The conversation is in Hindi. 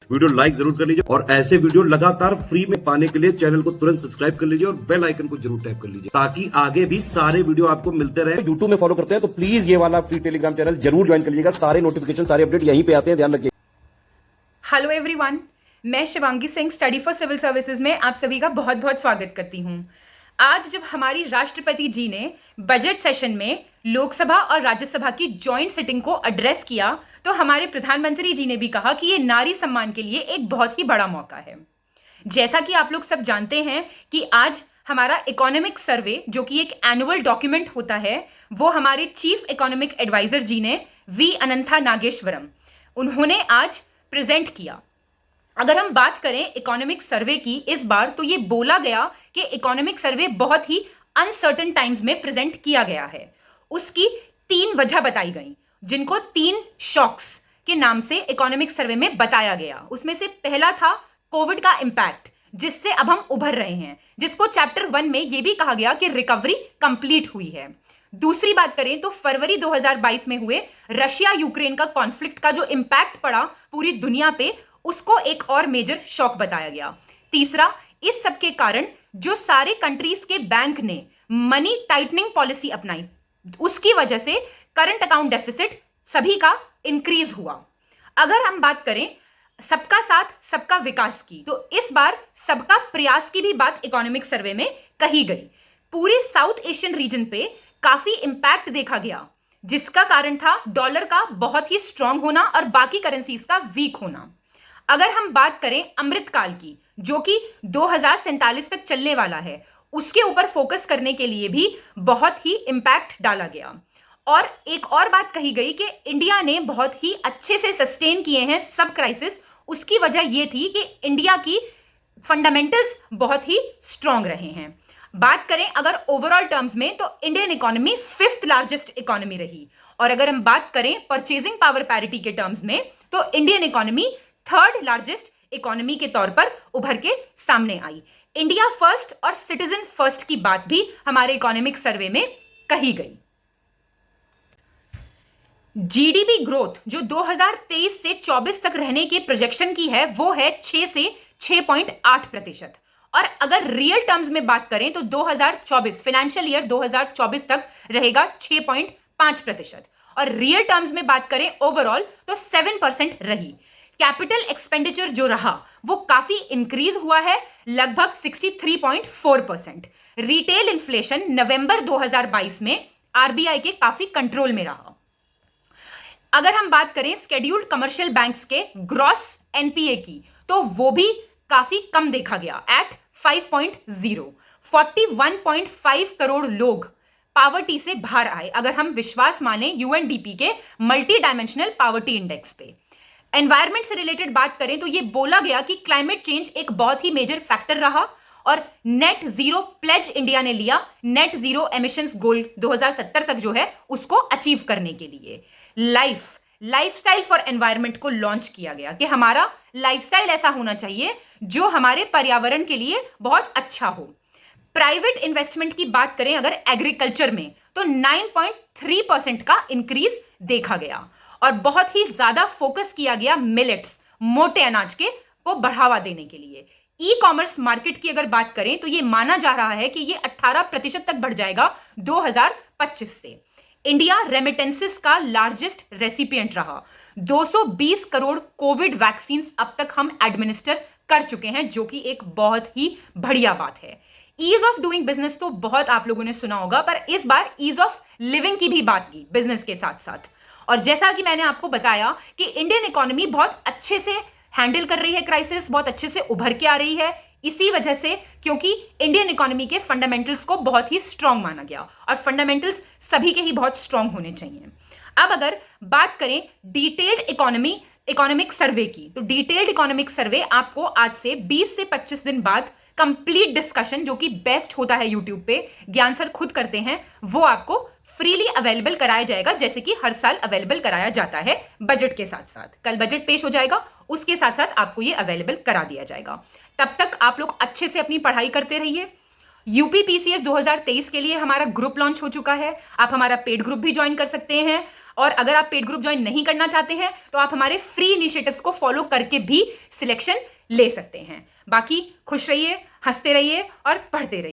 वीडियो लाइक जरूर कर लीजिए और ऐसे वीडियो लगातार फ्री में पाने के लिए चैनल को तुरंत सब्सक्राइब कर लीजिए और बेल आइकन को जरूर टैप कर लीजिए ताकि आगे भी सारे वीडियो आपको मिलते रहे। यूट्यूब में फॉलो करते हैं तो प्लीज ये वाला फ्री टेलीग्राम चैनल जरूर ज्वाइन कर लीजिएगा। सारे नोटिफिकेशन सारे अपडेट यहीं पे आते हैं, ध्यान रखिए। हेलो एवरीवन, मैं Shivangi Singh study for civil services में आप सभी का बहुत बहुत स्वागत करती हूं। आज जब हमारी राष्ट्रपति जी ने बजट सेशन में लोकसभा और राज्यसभा की जॉइंट सिटिंग को एड्रेस किया तो हमारे प्रधानमंत्री जी ने भी कहा कि ये नारी सम्मान के लिए एक बहुत ही बड़ा मौका है। जैसा कि आप लोग सब जानते हैं कि आज हमारा इकोनॉमिक सर्वे, जो कि एक एनुअल डॉक्यूमेंट होता है, वो हमारे चीफ इकोनॉमिक एडवाइजर जी ने वी अनंथा नागेश्वरम उन्होंने आज प्रेजेंट किया। अगर हम बात करें इकोनॉमिक सर्वे की इस बार, तो ये बोला गया कि इकोनॉमिक सर्वे बहुत ही अनसर्टेन टाइम्स में प्रेजेंट किया गया है। उसकी 3 वजह बताई गई, जिनको 3 शॉक्स के नाम से इकोनॉमिक सर्वे में बताया गया। उसमें से पहला था कोविड का इंपैक्ट, जिससे अब हम उभर रहे हैं, जिसको चैप्टर 1 में यह भी कहा गया कि रिकवरी कंप्लीट हुई है। दूसरी बात करें तो फरवरी 2022 में हुए रशिया यूक्रेन का कॉन्फ्लिक्ट का जो इंपैक्ट पड़ा पूरी दुनिया पे, उसको एक और मेजर शॉक बताया गया। तीसरा, इस सब के कारण जो सारे कंट्रीज के बैंक ने मनी टाइटनिंग पॉलिसी अपनाई, उसकी वजह से करंट अकाउंट डेफिसिट सभी का इंक्रीज हुआ। अगर हम बात करें सबका साथ सबका विकास की, तो इस बार सबका प्रयास की भी बात इकोनॉमिक सर्वे में कही गई। पूरे साउथ एशियन रीजन पे काफी इंपैक्ट देखा गया, जिसका कारण था डॉलर का बहुत ही स्ट्रांग होना और बाकी करेंसीज का वीक होना। अगर हम बात करें अमृतकाल की, जो कि 2047 तक चलने वाला है, उसके ऊपर फोकस करने के लिए भी बहुत ही इंपैक्ट डाला गया। और एक और बात कही गई कि इंडिया ने बहुत ही अच्छे से सस्टेन किए हैं सब क्राइसिस। उसकी वजह यह थी कि इंडिया की फंडामेंटल्स बहुत ही स्ट्रांग रहे हैं। बात करें अगर ओवरऑल टर्म्स में, तो Indian economy 5th largest economy रही। और अगर हम बात करें परचेजिंग पावर पैरिटी के टर्म्स में, तो Indian economy 3rd largest economy के तौर पर उभर के सामने आई। इंडिया फर्स्ट और सिटीजन फर्स्ट की बात भी हमारे इकोनॉमिक सर्वे में कही गई। जीडीपी ग्रोथ जो 2023 से 24 तक रहने के प्रोजेक्शन की है, वो है 6 से 6.8%। और अगर रियल टर्म्स में बात करें तो 2024 फाइनेंशियल ईयर 2024 तक रहेगा 6.5%। और रियल टर्म्स में बात करें ओवरऑल तो 7% रही। कैपिटल एक्सपेंडिचर जो रहा वो काफी इंक्रीज हुआ है, लगभग 63.4%। रिटेल इन्फ्लेशन नवंबर 2022 में आरबीआई के काफी कंट्रोल में रहा। अगर हम बात करें स्केड्यूल्ड कमर्शियल बैंक्स के ग्रॉस एनपीए की, तो वो भी काफी कम देखा गया एट 5.0। 41.5 करोड़ लोग पावर्टी से बाहर आए, अगर हम विश्वास माने यूएनडीपी के मल्टी डायमेंशनल पावर्टी इंडेक्स पे। एनवायरमेंट से रिलेटेड बात करें तो ये बोला गया कि क्लाइमेट चेंज एक बहुत ही मेजर फैक्टर रहा और नेट जीरो प्लेज इंडिया ने लिया नेट जीरो एमिशंस गोल 2070 तक जो है उसको अचीव करने के लिए। लाइफस्टाइल फॉर एनवायरमेंट को लॉन्च किया गया कि हमारा लाइफस्टाइल ऐसा होना चाहिए जो हमारे पर्यावरण के लिए बहुत अच्छा हो। प्राइवेट इन्वेस्टमेंट की बात करें अगर एग्रीकल्चर में, तो 9.3% का इंक्रीज देखा गया और बहुत ही ज्यादा फोकस किया गया मिलेट्स, मोटे अनाज के को बढ़ावा देने के लिए। ई कॉमर्स मार्केट की अगर बात करें तो ये माना जा रहा है कि ये 18% तक बढ़ जाएगा 2025 से। इंडिया रेमिटेंसेस का लार्जेस्ट रेसिपिएंट रहा। 220 करोड़ कोविड वैक्सीन अब तक हम एडमिनिस्टर कर चुके हैं, जो कि एक बहुत ही बढ़िया बात है। ईज ऑफ डूइंग बिजनेस तो बहुत आप लोगों ने सुना होगा, पर इस बार ईज ऑफ लिविंग की भी बात की बिजनेस के साथ साथ। और जैसा कि मैंने आपको बताया कि इंडियन इकोनॉमी बहुत अच्छे से हैंडल कर रही है क्राइसिस, बहुत अच्छे से उभर के आ रही है, इसी वजह से क्योंकि इंडियन इकोनॉमी के फंडामेंटल्स को बहुत ही स्ट्रांग माना गया और फंडामेंटल्स सभी के ही बहुत स्ट्रांग होने चाहिए। अब अगर बात करें डिटेल्ड इकोनॉमिक सर्वे की, तो डिटेल्ड इकोनॉमिक सर्वे आपको आज से 20 से 25 दिन बाद कंप्लीट डिस्कशन, जो कि बेस्ट होता है यूट्यूब पे, ज्ञान सर खुद करते हैं, वो आपको फ्रीली अवेलेबल कराया जाएगा, जैसे कि हर साल अवेलेबल कराया जाता है बजट के साथ साथ। कल बजट पेश हो जाएगा, उसके साथ साथ आपको ये अवेलेबल करा दिया जाएगा। तब तक आप लोग अच्छे से अपनी पढ़ाई करते रहिए। यूपी पीसीएस 2023 के लिए हमारा ग्रुप लॉन्च हो चुका है, आप हमारा पेड ग्रुप भी ज्वाइन कर सकते हैं और अगर आप पेड ग्रुप ज्वाइन नहीं करना चाहते हैं तो आप हमारे फ्री इनिशिएटिव्स को फॉलो करके भी सिलेक्शन ले सकते हैं। बाकी खुश रहिए, हंसते रहिए और पढ़ते रहिए।